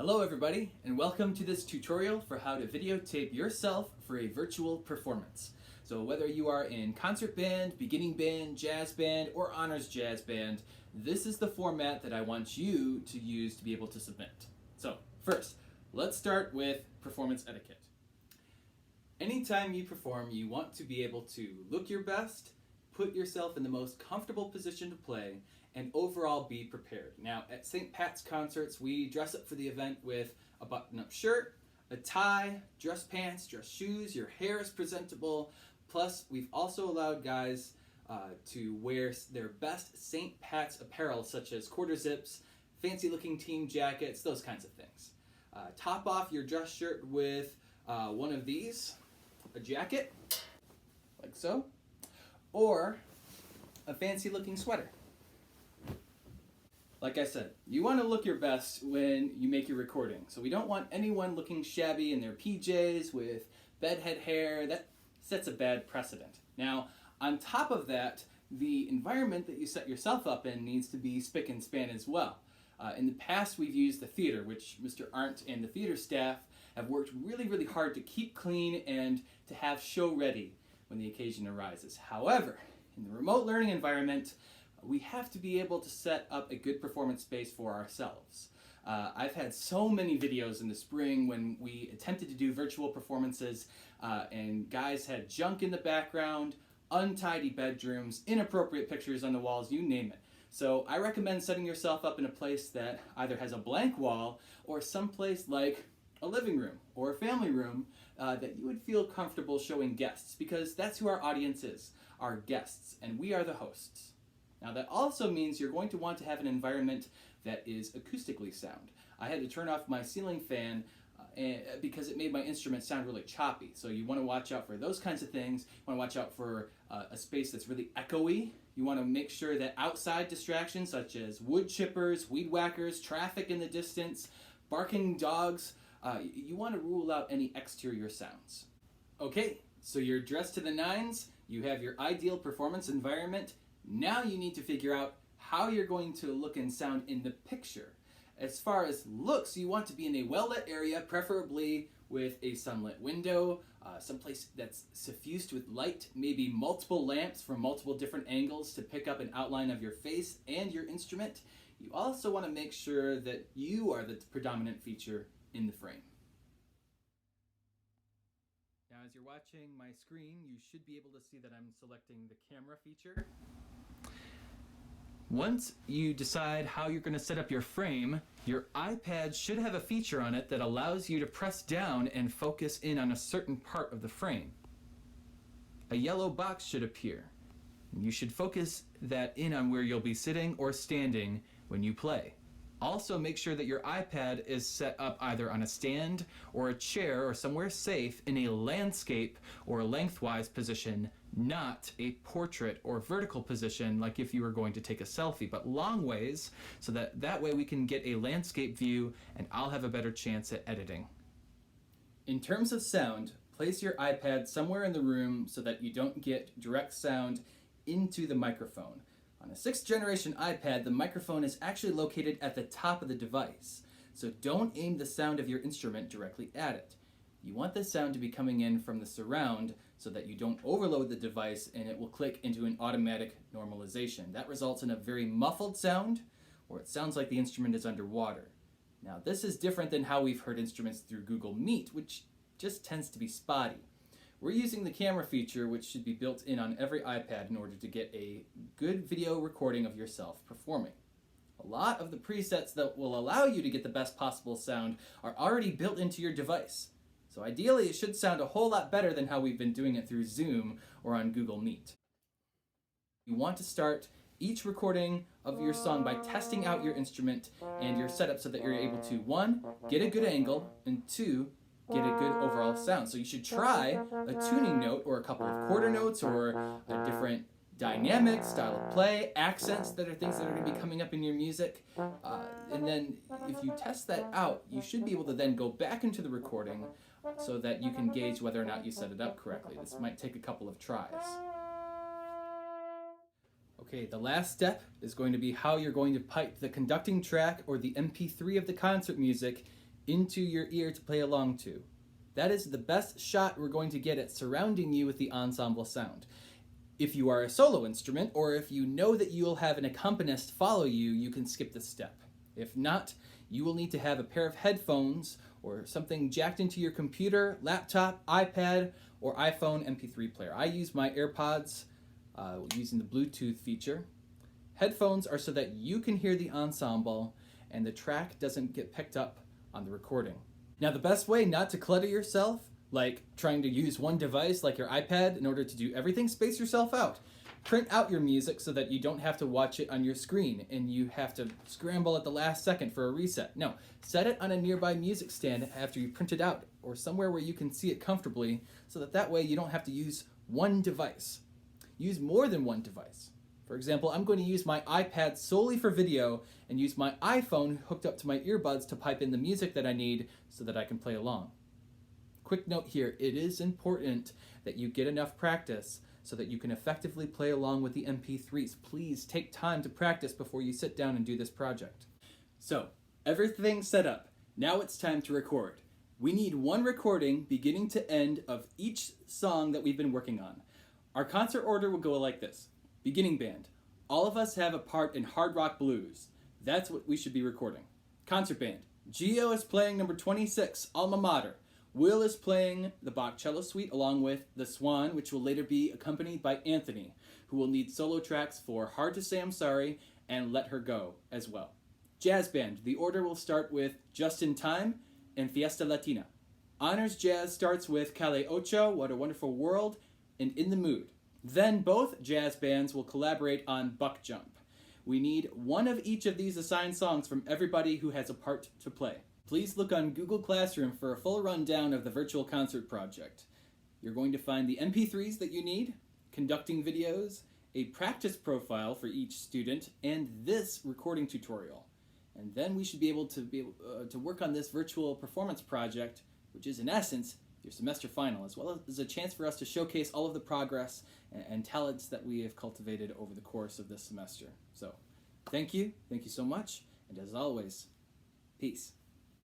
Hello everybody, and welcome to this tutorial for how to videotape yourself for a virtual performance. So whether you are in concert band, beginning band, jazz band, or honors jazz band, this is the format that I want you to use to be able to submit. So first, let's start with performance etiquette. Anytime you perform, you want to be able to look your best, put yourself in the most comfortable position to play, and overall be prepared. Now, at St. Pat's concerts, we dress up for the event with a button-up shirt, a tie, dress pants, dress shoes, your hair is presentable, plus we've also allowed guys to wear their best St. Pat's apparel, such as quarter zips, fancy-looking team jackets, those kinds of things. Top off your dress shirt with one of these, a jacket, like so, or a fancy-looking sweater. Like I said, you want to look your best when you make your recording. So we don't want anyone looking shabby in their PJs with bedhead hair. That sets a bad precedent. Now, on top of that, the environment that you set yourself up in needs to be spick and span as well. In the past, we've used the theater, which Mr. Arndt and the theater staff have worked really hard to keep clean and to have show ready when the occasion arises. However, in the remote learning environment, we have to be able to set up a good performance space for ourselves. I've had so many videos in the spring when we attempted to do virtual performances and guys had junk in the background, untidy bedrooms, inappropriate pictures on the walls, you name it. So I recommend setting yourself up in a place that either has a blank wall or someplace like a living room or a family room that you would feel comfortable showing guests, because that's who our audience is, our guests, and we are the hosts. Now that also means you're going to want to have an environment that is acoustically sound. I had to turn off my ceiling fan because it made my instrument sound really choppy. So you want to watch out for those kinds of things. You want to watch out for a space that's really echoey. You want to make sure that outside distractions such as wood chippers, weed whackers, traffic in the distance, barking dogs, you want to rule out any exterior sounds. Okay, so you're dressed to the nines, you have your ideal performance environment. Now you need to figure out how you're going to look and sound in the picture. As far as looks, you want to be in a well-lit area, preferably with a sunlit window, someplace that's suffused with light, maybe multiple lamps from multiple different angles to pick up an outline of your face and your instrument. You also want to make sure that you are the predominant feature in the frame. Now, as you're watching my screen, you should be able to see that I'm selecting the camera feature. Once you decide how you're going to set up your frame, your iPad should have a feature on it that allows you to press down and focus in on a certain part of the frame. A yellow box should appear. You should focus that in on where you'll be sitting or standing when you play. Also, make sure that your iPad is set up either on a stand or a chair or somewhere safe in a landscape or lengthwise position, not a portrait or vertical position like if you were going to take a selfie, but long ways, so that way we can get a landscape view and I'll have a better chance at editing. In terms of sound, place your iPad somewhere in the room so that you don't get direct sound into the microphone. On a 6th generation iPad, the microphone is actually located at the top of the device, so don't aim the sound of your instrument directly at it. You want the sound to be coming in from the surround so that you don't overload the device and it will click into an automatic normalization. That results in a very muffled sound, or it sounds like the instrument is underwater. Now, this is different than how we've heard instruments through Google Meet, which just tends to be spotty. We're using the camera feature, which should be built in on every iPad in order to get a good video recording of yourself performing. A lot of the presets that will allow you to get the best possible sound are already built into your device. So ideally, it should sound a whole lot better than how we've been doing it through Zoom or on Google Meet. You want to start each recording of your song by testing out your instrument and your setup so that you're able to, 1, get a good angle, and 2, get a good overall sound. So you should try a tuning note or a couple of quarter notes or a different dynamic, style of play, accents that are things that are going to be coming up in your music. And then if you test that out, you should be able to then go back into the recording so that you can gauge whether or not you set it up correctly. This might take a couple of tries. Okay, the last step is going to be how you're going to pipe the conducting track or the MP3 of the concert music into your ear to play along to. That is the best shot we're going to get at surrounding you with the ensemble sound. If you are a solo instrument, or if you know that you will have an accompanist follow you, you can skip this step. If not, you will need to have a pair of headphones or something jacked into your computer, laptop, iPad, or iPhone MP3 player. I use my AirPods using the Bluetooth feature. Headphones are so that you can hear the ensemble and the track doesn't get picked up on the recording. Now, the best way not to clutter yourself, like trying to use one device like your iPad in order to do everything, space yourself out. Print out your music so that you don't have to watch it on your screen and you have to scramble at the last second for a reset. No, set it on a nearby music stand after you print it out, or somewhere where you can see it comfortably, so that way you don't have to use one device. Use more than one device. For example, I'm going to use my iPad solely for video and use my iPhone hooked up to my earbuds to pipe in the music that I need so that I can play along. Quick note here, it is important that you get enough practice so that you can effectively play along with the MP3s. Please take time to practice before you sit down and do this project. So, everything's set up. Now it's time to record. We need one recording beginning to end of each song that we've been working on. Our concert order will go like this. Beginning band. All of us have a part in Hard Rock Blues. That's what we should be recording. Concert band. Gio is playing number 26, Alma Mater. Will is playing the Bach Cello Suite along with The Swan, which will later be accompanied by Anthony, who will need solo tracks for Hard to Say I'm Sorry and Let Her Go as well. Jazz band. The order will start with Just in Time and Fiesta Latina. Honors Jazz starts with Calle Ocho, What a Wonderful World, and In the Mood. Then both jazz bands will collaborate on Buck Jump. We need one of each of these assigned songs from everybody who has a part to play. Please look on Google Classroom for a full rundown of the virtual concert project. You're going to find the MP3s that you need, conducting videos, a practice profile for each student, and this recording tutorial. And then we should be able to work on this virtual performance project, which is in essence your semester final, as well as a chance for us to showcase all of the progress and talents that we have cultivated over the course of this semester. So, thank you so much, and as always, peace.